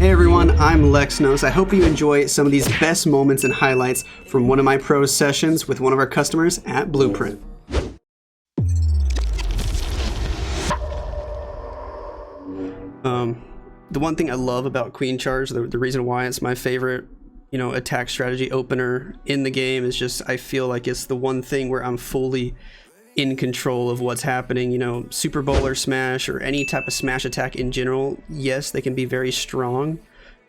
Hey everyone, I'm Lexnos. I hope you enjoy some of these best moments and highlights from one of my pro sessions with one of our customers at Blueprint. The one thing I love about Queen Charge, the reason why it's my favorite, attack strategy opener in the game is just I feel like it's the one thing where I'm fully in control of what's happening. Super Bowler smash or any type of smash attack in general, yes, they can be very strong.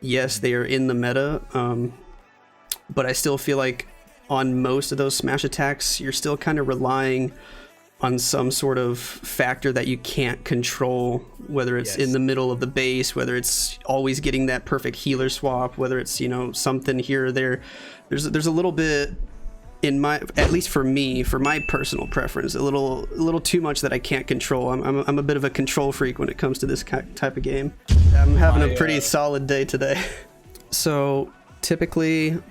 Yes, they are in the meta, but I still feel like on most of those smash attacks, you're still kind of relying on some sort of factor that you can't control, whether it's in the middle of the base, whether it's always getting that perfect healer swap, whether it's, something here or there. There's a little bit in my, at least for me, for my personal preference, a little too much that I can't control. I'm a bit of a control freak when it comes to this type of game. I'm having a pretty solid day today. So typically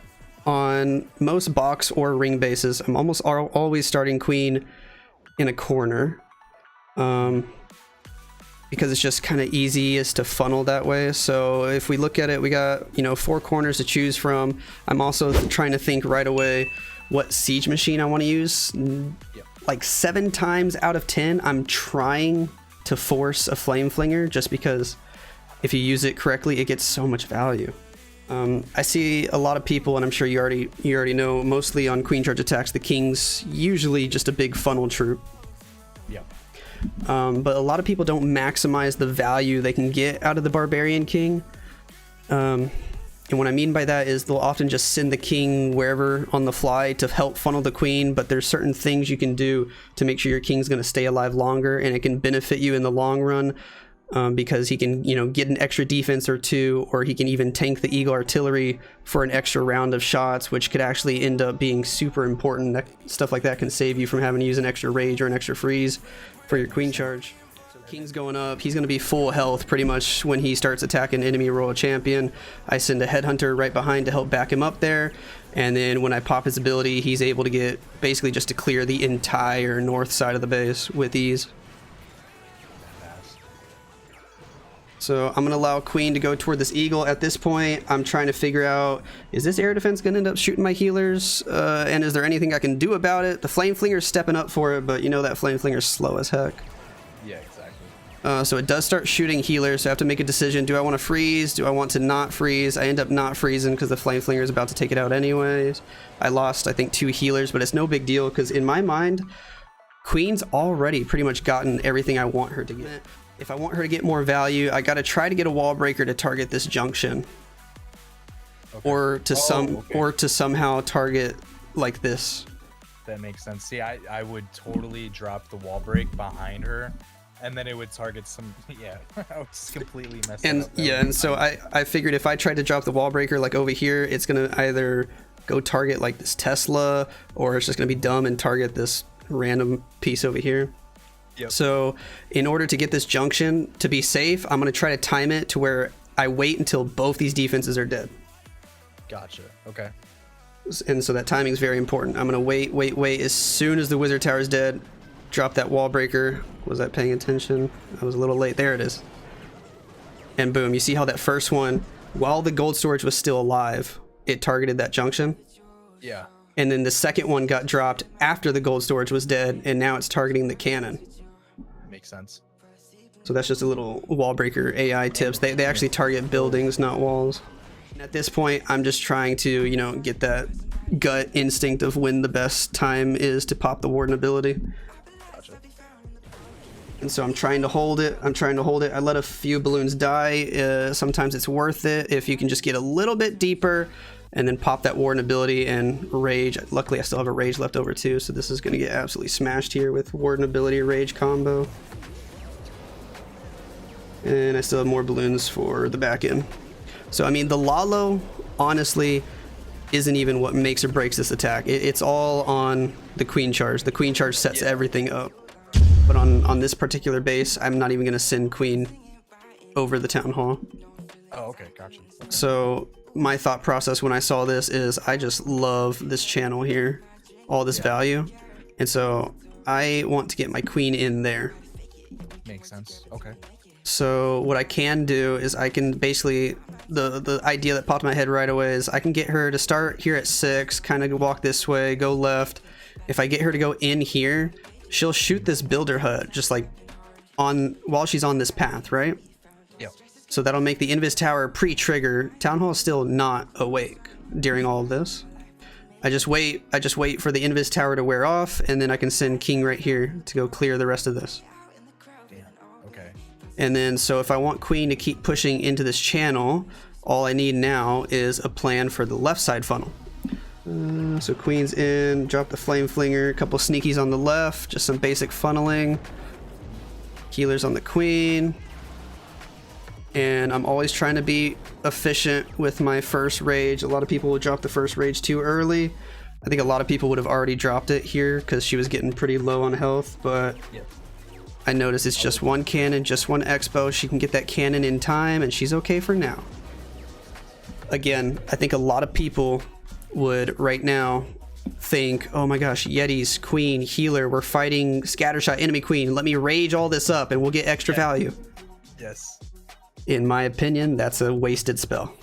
on most box or ring bases, I'm almost always starting Queen in a corner, because it's just kind of easiest to funnel that way. So if we look at it, we got 4 corners to choose from. I'm also trying to think right away what siege machine I want to use. Like 7 times out of 10 I'm trying to force a flame flinger, just because if you use it correctly it gets so much value. I see a lot of people, and I'm sure you already know, mostly on Queen Charge attacks, the King's usually just a big funnel troop. But a lot of people don't maximize the value they can get out of the Barbarian King. And what I mean by that is they'll often just send the King wherever on the fly to help funnel the Queen, but there's certain things you can do to make sure your King's going to stay alive longer, and it can benefit you in the long run. Because he can, get an extra defense or 2, or he can even tank the Eagle Artillery for an extra round of shots, which could actually end up being super important. Stuff like that can save you from having to use an extra rage or an extra freeze for your Queen Charge. So King's going up. He's going to be full health pretty much when he starts attacking enemy Royal Champion. I send a Headhunter right behind to help back him up there. And then when I pop his ability, he's able to get basically just to clear the entire north side of the base with ease. So I'm going to allow Queen to go toward this Eagle. At this point, I'm trying to figure out, is this air defense going to end up shooting my healers? And is there anything I can do about it? The Flame Flinger's stepping up for it, but that Flame Flinger's slow as heck. Yeah, exactly. So it does start shooting healers, so I have to make a decision. Do I want to freeze? Do I want to not freeze? I end up not freezing because the Flame Flinger is about to take it out anyways. I lost, I think, 2 healers, but it's no big deal because in my mind, Queen's already pretty much gotten everything I want her to get. If I want her to get more value, I got to try to get a wall breaker to target this junction, or to somehow target like this. That makes sense. See, I would totally drop the wall break behind her, and then it would target some. Yeah, I would just completely mess it up. And so I figured if I tried to drop the wall breaker like over here, it's gonna either go target like this Tesla, or it's just gonna be dumb and target this random piece over here. Yep. So in order to get this junction to be safe, I'm going to try to time it to where I wait until both these defenses are dead. Gotcha. Okay. And so that timing is very important. I'm going to wait. As soon as the wizard tower is dead, drop that wall breaker. Was I paying attention? I was a little late. There it is. And boom, you see how that first one, while the gold storage was still alive, it targeted that junction? Yeah. And then the second one got dropped after the gold storage was dead, and now it's targeting the cannon. Makes sense. So that's just a little wall breaker AI tips. They actually target buildings, not walls. And at this point, I'm just trying to, get that gut instinct of when the best time is to pop the Warden ability. Gotcha. And so I'm trying to hold it. I let a few balloons die. Sometimes it's worth it if you can just get a little bit deeper and then pop that Warden ability and rage. Luckily, I still have a rage left over too, so this is going to get absolutely smashed here with Warden ability rage combo. And I still have more balloons for the back end. So, I mean, the Lalo, honestly, isn't even what makes or breaks this attack. It's all on the Queen Charge. The Queen Charge sets everything up. But on this particular base, I'm not even going to send Queen over the Town Hall. Oh, okay, gotcha. Okay. So my thought process when I saw this is I just love this channel here, all this value, and so I want to get my Queen in there. Makes sense. Okay. So what I can do is I can basically the idea that popped in my head right away is I can get her to start here at 6, kind of walk this way, go left. If I get her to go in here, she'll shoot this builder hut just like while she's on this path, right? Yep. So that'll make the invis tower pre-trigger. Town hall is still not awake during all of this. I just wait for the invis tower to wear off, and then I can send king right here to go clear the rest of this. Damn. Okay. And then, so if I want queen to keep pushing into this channel, all I need now is a plan for the left side funnel. So queen's in, drop the flame flinger, a couple sneakies on the left, just some basic funneling. Healers on the queen. And I'm always trying to be efficient with my first rage. A lot of people will drop the first rage too early. I think a lot of people would have already dropped it here because she was getting pretty low on health, but yep. I noticed it's just one cannon, just one expo. She can get that cannon in time and she's okay for now. Again, I think a lot of people would right now think, oh my gosh, Yetis, queen, healer, we're fighting scattershot enemy queen. Let me rage all this up and we'll get extra value. Yes. In my opinion, that's a wasted spell.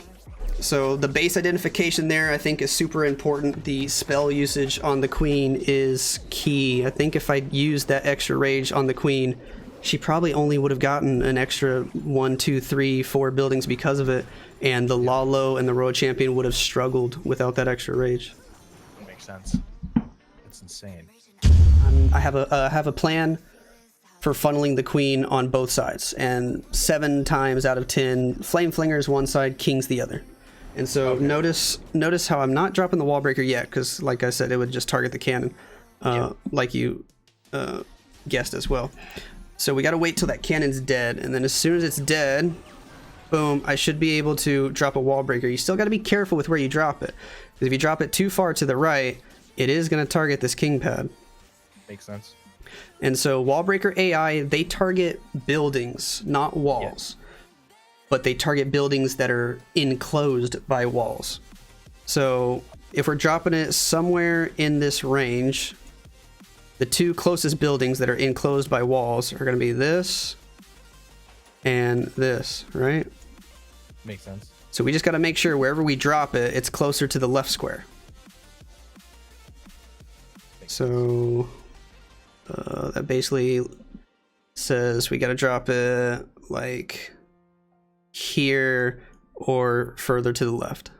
So the base identification there I think is super important. The spell usage on the queen is key. I think if I used that extra rage on the queen, she probably only would have gotten an extra 1, 2, 3, 4 buildings because of it, and the Lalo and the Royal Champion would have struggled without that extra rage. That makes sense. That's insane. I have a plan for funneling the queen on both sides, and 7 times out of 10, flame flingers one side, king's the other. And so notice how I'm not dropping the wall breaker yet, because like I said, it would just target the cannon, like you guessed as well. So we got to wait till that cannon's dead, and then as soon as it's dead, boom, I should be able to drop a wall breaker. You still got to be careful with where you drop it, because if you drop it too far to the right, it is going to target this king pad. Makes sense. And so wall breaker AI, they target buildings, not walls, but they target buildings that are enclosed by walls. So if we're dropping it somewhere in this range, the 2 closest buildings that are enclosed by walls are going to be this and this, right? Makes sense. So we just got to make sure wherever we drop it, it's closer to the left square. So that basically says we got to drop it like here or further to the left,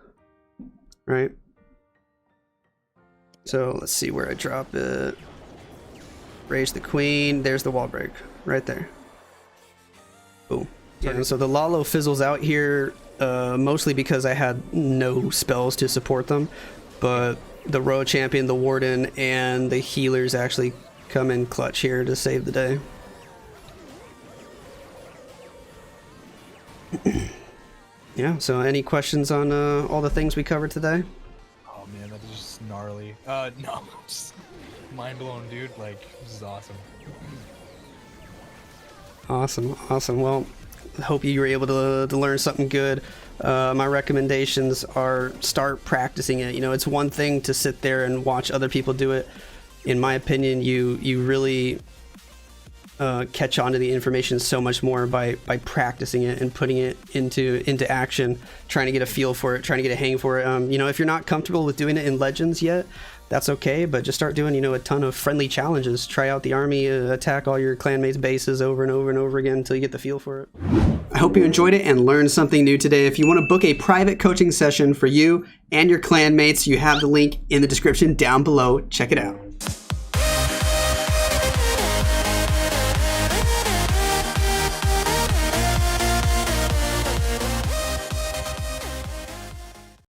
right? So let's see where I drop it. Raise the queen. There's the wall break right there. Boom. Yeah, and so the Lalo fizzles out here mostly because I had no spells to support them, but the Royal Champion, the Warden, and the healers actually come in clutch here to save the day. Yeah, so any questions on all the things we covered today? Oh man, that is just gnarly. No, just mind blown, dude. Like, this is awesome. Awesome. Well, I hope you were able to learn something good. My recommendations are start practicing it. You know, it's one thing to sit there and watch other people do it. In my opinion, you really catch on to the information so much more by practicing it and putting it into action, trying to get a feel for it, trying to get a hang for it. You know, if you're not comfortable with doing it in Legends yet, that's okay, but just start doing, you know, a ton of friendly challenges. Try out the army, attack all your clanmates' bases over and over and over again until you get the feel for it. I hope you enjoyed it and learned something new today. If you want to book a private coaching session for you and your clanmates, you have the link in the description down below. Check it out.